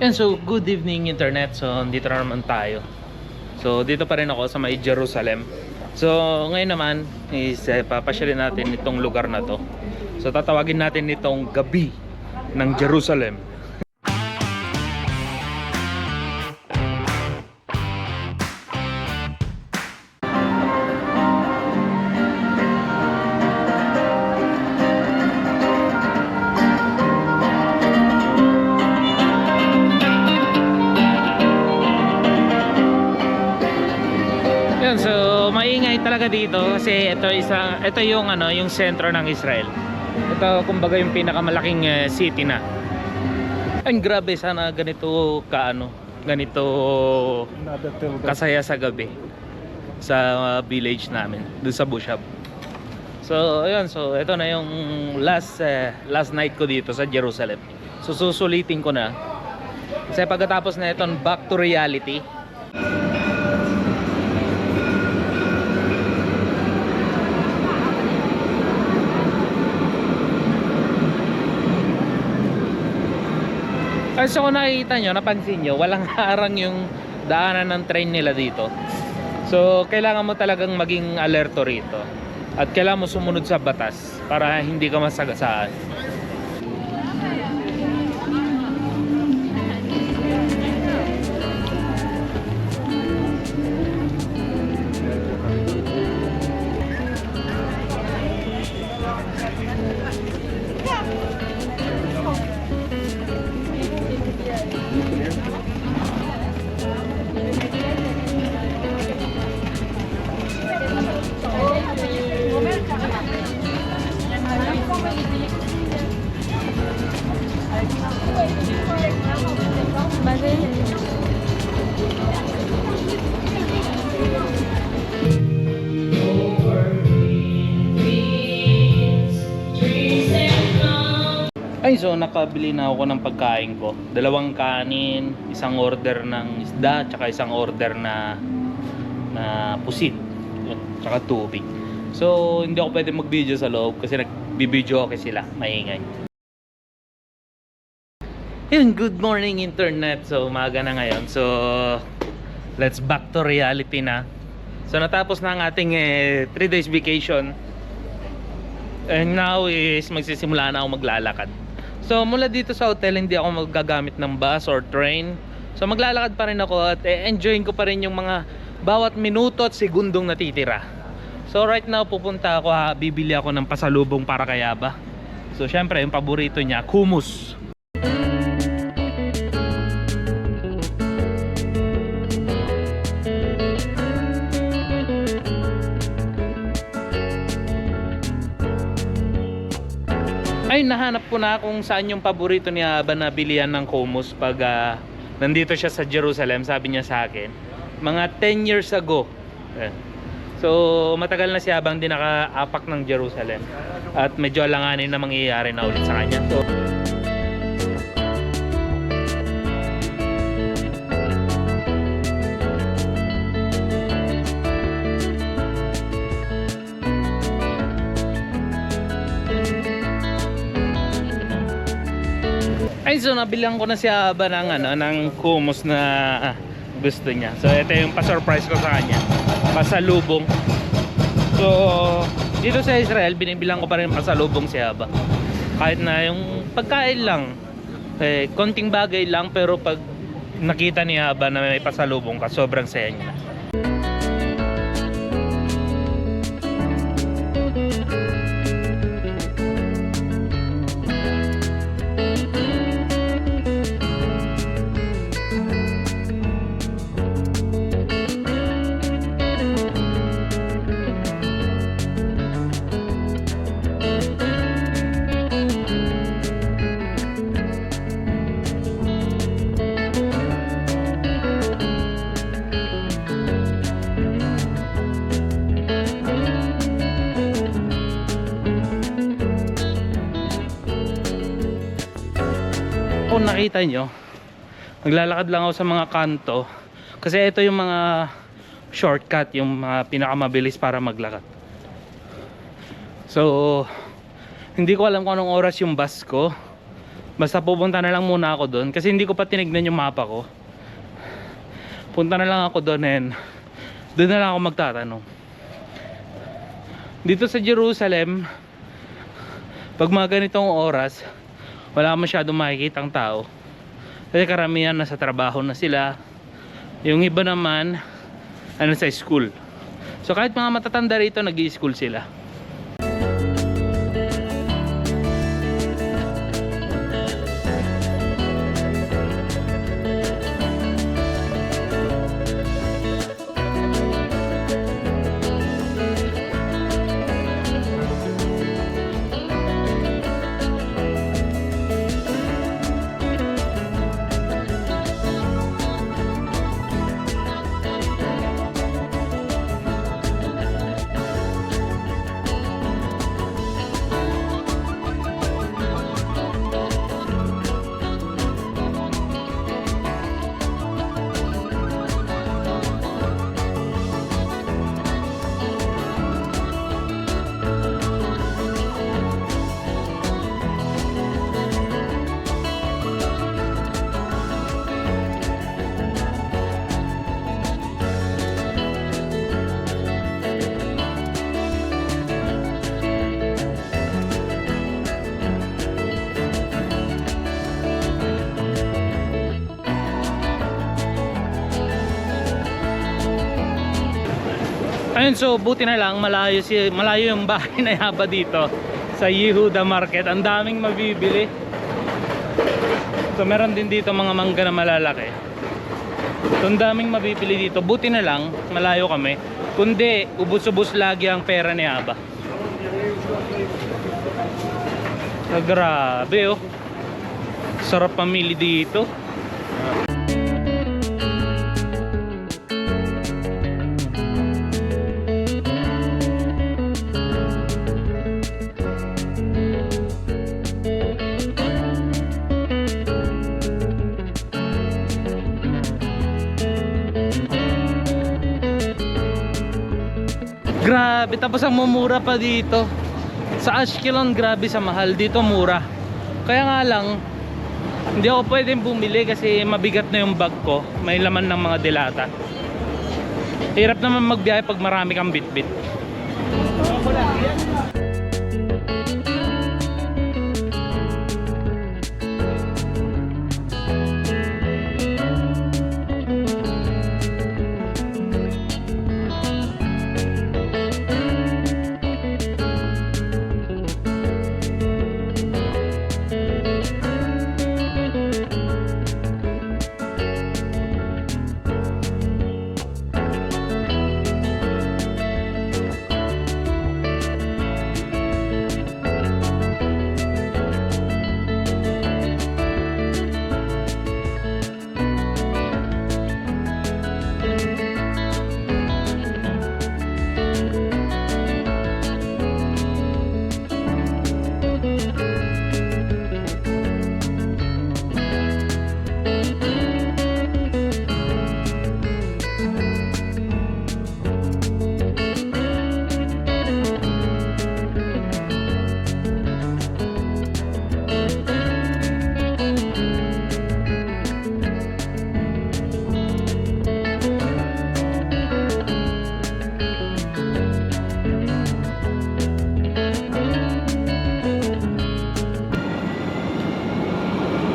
Yan, so good evening internet. So dito na naman tayo. So dito pa rin ako sa may Jerusalem. So ngayon naman is papasyalin natin itong lugar na to. So tatawagin natin itong gabi ng Jerusalem. So maingay talaga dito kasi ito yung yung sentro ng Israel. Ito kumbaga yung pinakamalaking city na. Ang grabe, sana ganito ganito kasaya sa gabi sa village namin doon sa Bushab. So ayun, so ito na yung last night ko dito sa Jerusalem. So susulitin ko na kasi pagkatapos na ito, back to reality. Kasi kung nakikita nyo, napansin nyo, walang harang yung daanan ng train nila dito. So kailangan mo talagang maging alerto rito. At kailangan mo sumunod sa batas para hindi ka masagasaan. Ay, so nakabili na ako ng pagkain ko. 2 kanin, 1 order ng isda, tsaka 1 order na pusit, tsaka tubig. So hindi ako pwede mag-video sa loob kasi nag-video ako sila, maingay. Yun, good morning internet. So umaga na ngayon. So let's back to reality na. So natapos na ang ating 3 days vacation. And now is magsisimula na ako maglalakad. So mula dito sa hotel, hindi ako magagamit ng bus or train. So maglalakad pa rin ako at enjoying ko pa rin yung mga bawat minuto at segundong natitira. So right now pupunta ako, bibili ako ng pasalubong para kay Aba. So syempre yung paborito niya, hummus. Ay, nahanap ko na kung saan yung paborito ni Aba na bilihan ng hummus pag nandito siya sa Jerusalem. Sabi niya sa akin, mga 10 years ago. So matagal na si Aba hindi nakaapak ng Jerusalem at medyo alanganin na mangyayari na ulit sa kanya. So so nabilang ko na si Aba ng hummus na gusto niya. So ito yung pa-surprise ko sa kanya, pasalubong. So dito sa Israel, binibilang ko pa rin pasalubong si Aba. Kahit na yung pagkain lang, konting bagay lang, pero pag nakita ni Aba na may pasalubong ka, sobrang saya niya. Kung nakita nyo, naglalakad lang ako sa mga kanto kasi ito yung mga shortcut, yung mga pinakamabilis para maglakad. So hindi ko alam kung anong oras yung bus ko Basta pupunta na lang muna ako doon kasi hindi ko pa tinignan yung mapa ko. Punta na lang ako doon and doon na lang ako magtatanong. Dito sa Jerusalem, pag mga ganitong oras, wala masyadong makikitang tao kasi karamihan nasa trabaho na sila. Yung iba naman ano, sa school. So kahit mga matatanda rito, nag-i-school sila. Ayun, so buti na lang malayo yung bahay na Yaba dito sa Yehuda Market. Ang daming mabibili. So meron din dito mga mangga na malalaki. So ang daming mabibili dito. Buti na lang malayo kami. Kundi ubos-ubos lagi ang pera ni Yaba. So, grabe oh. Sarap pamili dito. Grabe, tapos ang mumura pa dito. Sa Ashkelon, grabe sa mahal. Dito mura. Kaya nga lang, hindi ako pwedeng bumili kasi mabigat na yung bag ko. May laman ng mga delata. Hirap naman magbiyahe pag marami kang bitbit.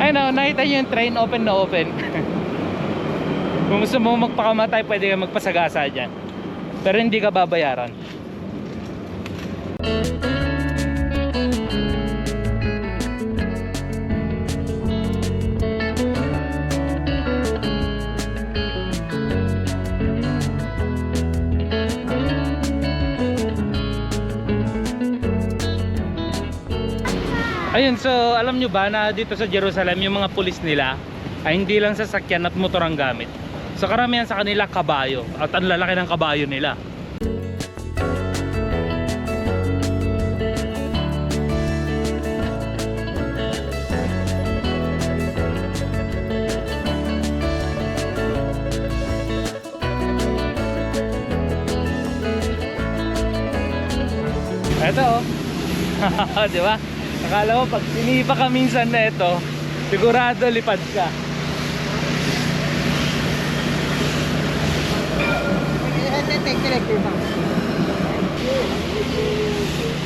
Ayun o, nakita nyo yung train, open na open. Kung gusto mo magpakamatay, pwede ka magpasagasa dyan. Pero hindi ka babayaran. Ayun, so alam nyo ba na dito sa Jerusalem yung mga pulis nila ay hindi lang sasakyan at motor ang gamit. So karamihan sa kanila kabayo, at ang lalaki ng kabayo nila. Eto oh. Di ba? Akala mo pag sinipa ka minsan na ito, Sigurado lipad ka.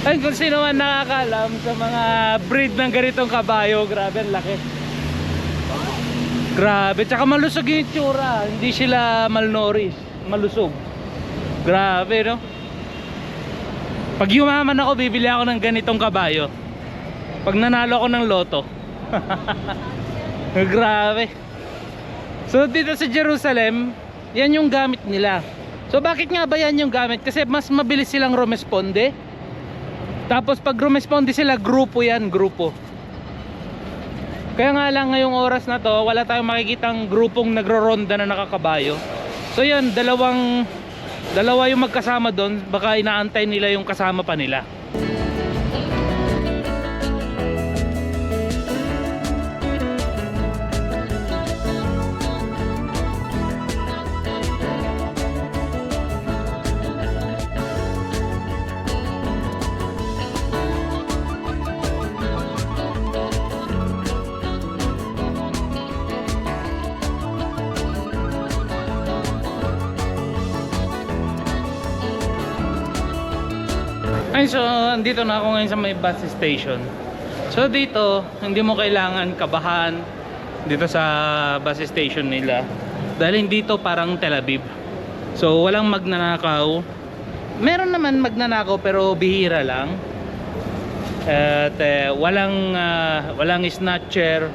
Ay, kung sino man nakakaalam sa mga breed ng ganitong kabayo, grabe ang laki. Grabe, tsaka malusog yung itsura. Hindi sila malnourished, malusog. Grabe, no? Pag yumaman ako, bibili ako ng ganitong kabayo. Pag nanalo ako ng loto. Grabe. So dito sa Jerusalem, yan yung gamit nila. So bakit nga ba yan yung gamit? Kasi mas mabilis silang rumesponde. Tapos pag rumesponde sila, grupo yan, grupo. Kaya nga lang ngayong oras na to, wala tayong makikitang grupong nagro-ronda na nakakabayo. So yan, dalawa yung magkasama doon. Baka inaantay nila yung kasama pa nila. Ay, so andito na ako ngayon sa may bus station. So dito, hindi mo kailangan kabahan dito sa bus station nila. Dahil dito parang Tel Aviv. So walang magnanakaw. Meron naman magnanakaw pero bihira lang. At walang snatcher,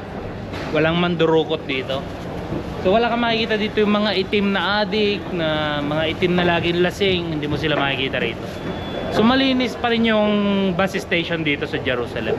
walang mandurukot dito. So wala kang makikita dito yung mga itim na adik, na mga itim na laging lasing, hindi mo sila makikita rito. So malinis pa rin yung bus station dito sa Jerusalem.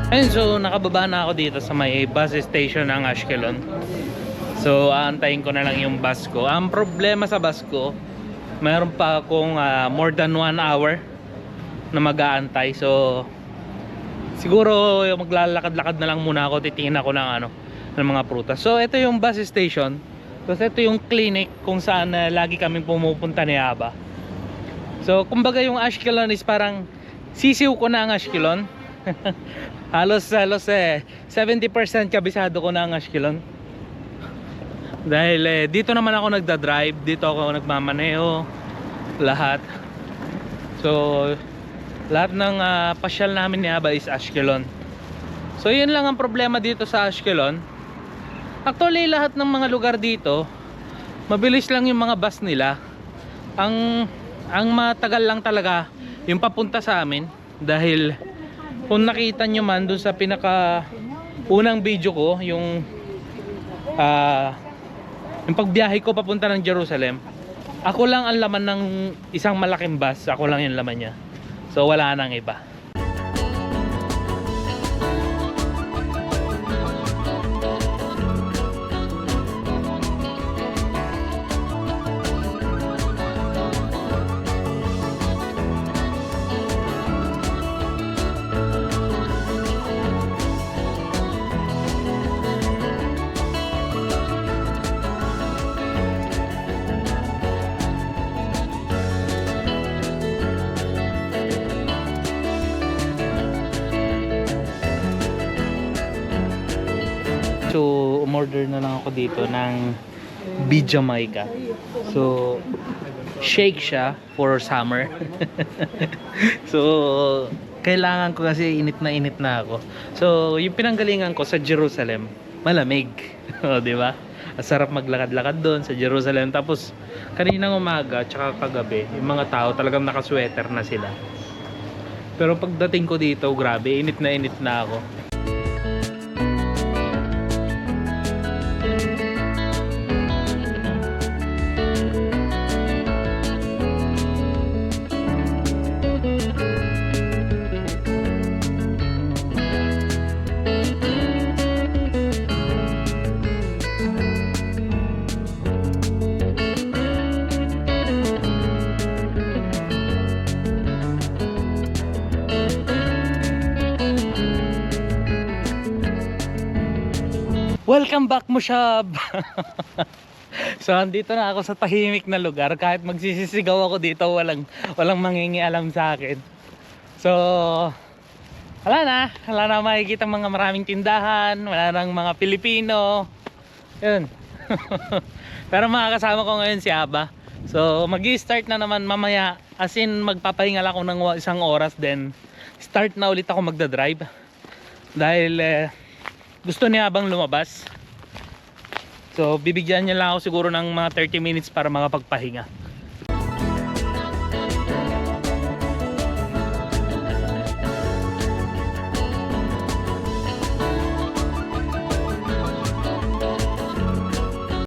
Ayun, so nakababa na ako dito sa may bus station ng Ashkelon. So aantayin ko na lang yung bus ko. Ang problema sa bus ko, mayroon pa akong more than 1 hour na mag-aantay. So siguro maglalakad-lakad na lang muna ako, titingin ako ng mga prutas. So ito yung bus station. Tapos ito yung clinic kung saan lagi kaming pumupunta ni Aba. So kumbaga yung Ashkelon is parang sisiw ko na ang Ashkelon. halos 70% kabisado ko na ang Ashkelon. Dahil dito naman ako nagda-drive, dito ako nagmamaneho, lahat. So lahat ng pasyal namin ni Aba is Ashkelon. So yun lang ang problema dito sa Ashkelon. Actually lahat ng mga lugar dito mabilis lang yung mga bus nila. Ang matagal lang talaga yung papunta sa amin. Dahil kung nakita nyo man dun sa pinaka unang video ko, yung pagbiyahe ko papunta ng Jerusalem, ako lang ang laman ng isang malaking bus. Ako lang yung laman niya. So wala nang iba. So umorder na lang ako dito ng Jamaica. So shake siya for summer. So kailangan ko kasi init na ako. So yung pinanggalingan ko sa Jerusalem, malamig. O, di ba? Sarap maglakad-lakad doon sa Jerusalem. Tapos kaninang umaga tsaka kagabi, yung mga tao talagang nakasweater na sila. Pero pagdating ko dito, grabe, init na ako. Welcome back, Mushab! So, andito na ako sa tahimik na lugar. Kahit magsisisigaw ako dito, walang mangingialam sa akin. So, wala na makikita mga maraming tindahan, wala nang mga Pilipino. Yun. Pero makakasama ko ngayon si Aba. So, mag-i-start na naman mamaya. As in, magpapahinga lang ako ng 1 oras, then start na ulit ako magdadrive. Dahil gusto niya Abang lumabas. So bibigyan niya lang ako siguro ng mga 30 minutes para makapagpahinga.